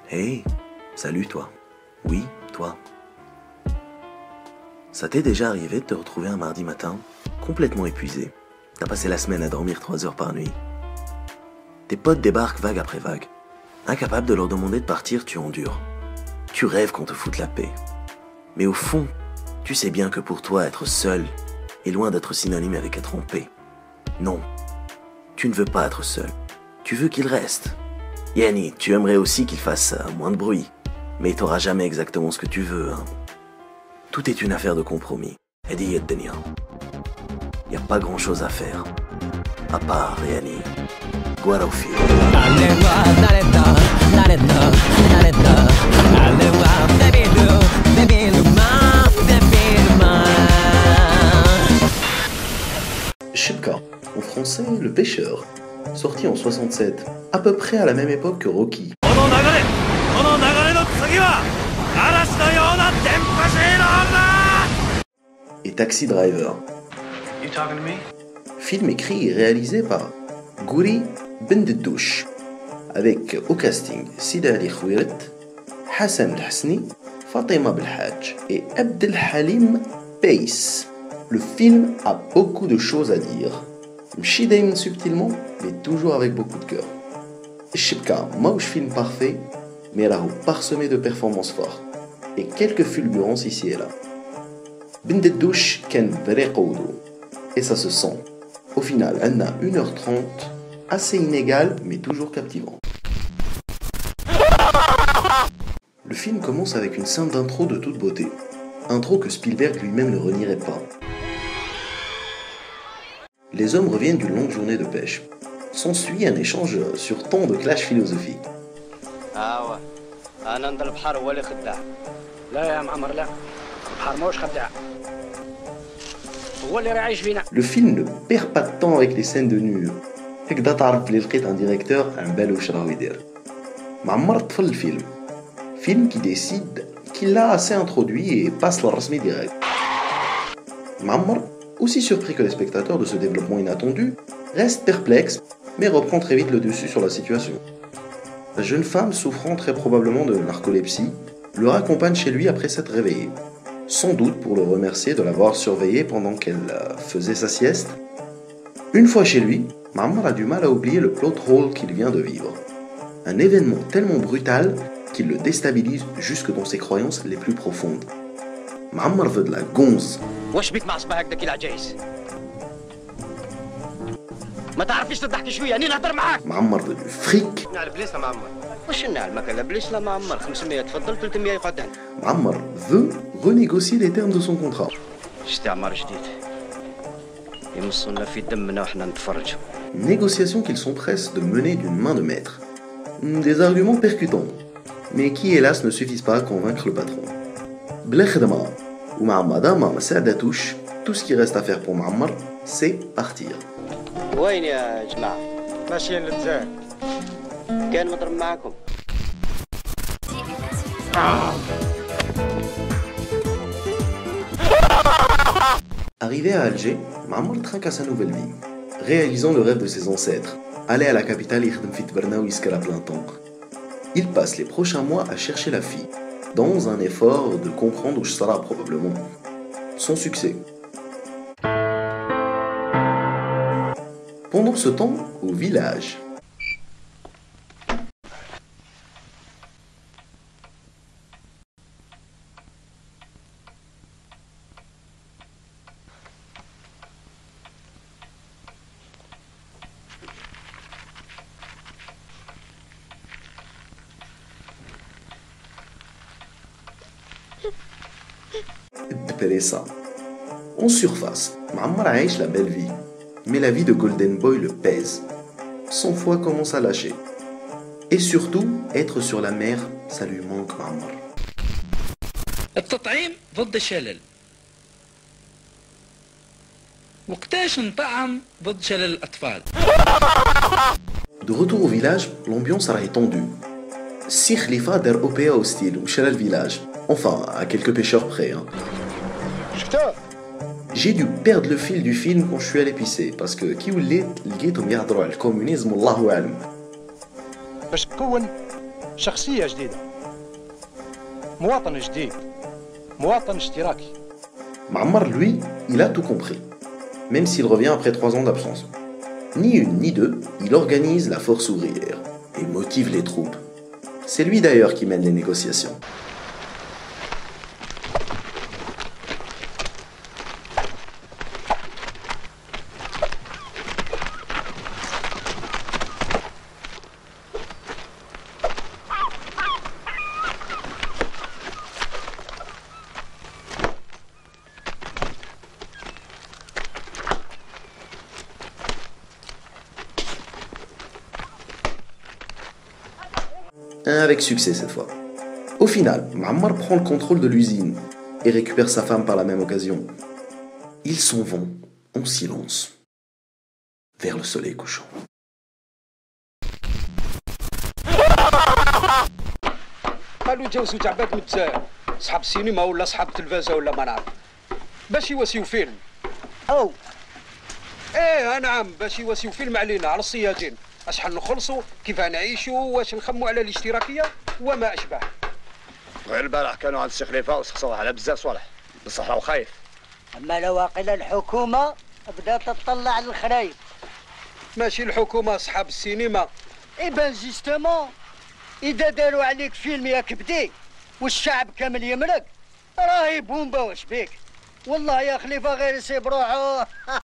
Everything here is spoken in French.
Hey, salut toi. Oui, toi. Ça t'est déjà arrivé de te retrouver un mardi matin, complètement épuisé? T'as passé la semaine à dormir 3 heures par nuit. Tes potes débarquent vague après vague. Incapable de leur demander de partir, tu endures. Tu rêves qu'on te foute la paix. Mais au fond, tu sais bien que pour toi, être seul est loin d'être synonyme avec être en paix. Non, tu ne veux pas être seul. Tu veux qu'il reste. Yanni, tu aimerais aussi qu'il fasse moins de bruit. Mais t'auras jamais exactement ce que tu veux, hein. Tout est une affaire de compromis. Hadi Denia. Y a pas grand chose à faire. À part, Yanni. Guarda au film. Shipka, en français, le pêcheur. Sorti en 67, à peu près à la même époque que Rocky. Et Taxi Driver. You talking to me? Film écrit et réalisé par Gouri Bendeddouche, avec au casting Sida Ali Khouiret, Hassan El-Hasni, Fatima Belhadj et Abdelhalim Pace. Le film a beaucoup de choses à dire. مشي دايما subtilement, mais toujours avec beaucoup de cœur. Shipka, ماهوش film parfait, mais راهو parsemé de performances fortes et quelques fulgurances ici et là. Bendeddouche كان فري قودو, et ça se sent. Au final, elle a 1h30, assez inégale, mais toujours captivante. Le film commence avec une scène d'intro de toute beauté. Intro que Spielberg lui-même ne renierait pas. Les hommes reviennent d'une longue journée de pêche. S'ensuit un échange sur ton de clash philosophique. Le film ne perd pas de temps avec les scènes de nu. هكذا تعرف بلي لقيت un directeur عن بالو واش راهو يدير. معمر طفل الفيلم. Film qui décide qu'il l'a assez introduit et passe le rasmi direct. معمر, aussi surpris que les spectateurs de ce développement inattendu, reste perplexe, mais reprend très vite le dessus sur la situation. La jeune femme, souffrant très probablement de narcolepsie, le raccompagne chez lui après s'être réveillée, sans doute pour le remercier de l'avoir surveillée pendant qu'elle faisait sa sieste. Une fois chez lui, Ma'ammar a du mal à oublier le plot hole qu'il vient de vivre. Un événement tellement brutal qu'il le déstabilise jusque dans ses croyances les plus profondes. Ma'ammar veut de la gonze. واش بيك مع صباحك داك العجايز؟ ما تعرفيش تضحك شويه راني نهضر معاك. Ma'ammar veut du fric. نعلم بليس لا معمر. واش نعلمك على بليس لا معمر 500 تفضل 300 يقعد هنا. Ma'ammar veut renégocier les termes de son contrat. استعمار جديد. يمصونا في دمنا وحنا نتفرجوا. Négociation qu'ils s'empressent de mener d'une main de maître. Des arguments percutants, mais qui hélas ne suffisent pas à convaincre le patron. بلا خدمة ومع مدام ما ساعدتوش, tout ce qui reste à faire pour Ma'ammar, c'est partir. وين يا جماعه؟ ماشيين للجزائر. كان مضرب معاكم. Arrivé à Alger, Ma'ammar trinque à sa nouvelle vie, réalisant le rêve de ses ancêtres, aller à la capitale يخدم في تبرنا ويسكر à plein temps. Il passe les prochains mois à chercher la fille, dans un effort de comprendre où sera probablement. Sans succès. Pendant ce temps, au village, ça. En surface, Ma'ammar aïch la belle vie, mais la vie de Golden Boy le pèse. Son foie commence à lâcher. Et surtout, être sur la mer, ça lui manque Ma'ammar. التطعيم ضد الشلل. وقتاش نطعم ضد شلل الأطفال. De retour au village, l'ambiance est tendue. Si Khalifa der OPA hostile ou chez le village, enfin à quelques pêcheurs près. Hein. J'ai dû perdre le fil du film quand je suis allé pisser, parce que qui وليت لقيتهم يهضروا على الكومونيزم والله أعلم. باش تكون شخصية جديدة، مواطن جديد، مواطن اشتراكي. Ma'ammar, lui, il a tout compris, même s'il revient après 3 ans d'absence. Ni une ni deux, il organise la force ouvrière et motive les troupes. C'est lui d'ailleurs qui mène les négociations. Avec succès cette fois. Au final, Ma'ammar prend le contrôle de l'usine et récupère sa femme par la même occasion. Ils s'en vont en silence vers le soleil couchant. قالوا جوزو تعبات متساهل، صحاب السينما ولا صحاب التلفازة ولا ما نعرف، باش يواسيو فيلم. أو ايه نعم، باش يواسيو فيلم علينا على الصيادين، اشحال نخلصوا، كيف نعيشوا، واش نخموا على الاشتراكية وما أشبه. غير البارح كانوا عند السي خليفه وسخسوا على بزاف صوالح، بصح راهو خايف. أما لو واقيلا الحكومة بدات تطلع الخرايب. ماشي الحكومة، صحاب السينما. إي بان جيستومون، إذا داروا عليك فيلم يا كبدي والشعب كامل يملك راهي بومبا واش بيك. والله يا خليفة غير يسيب روحه.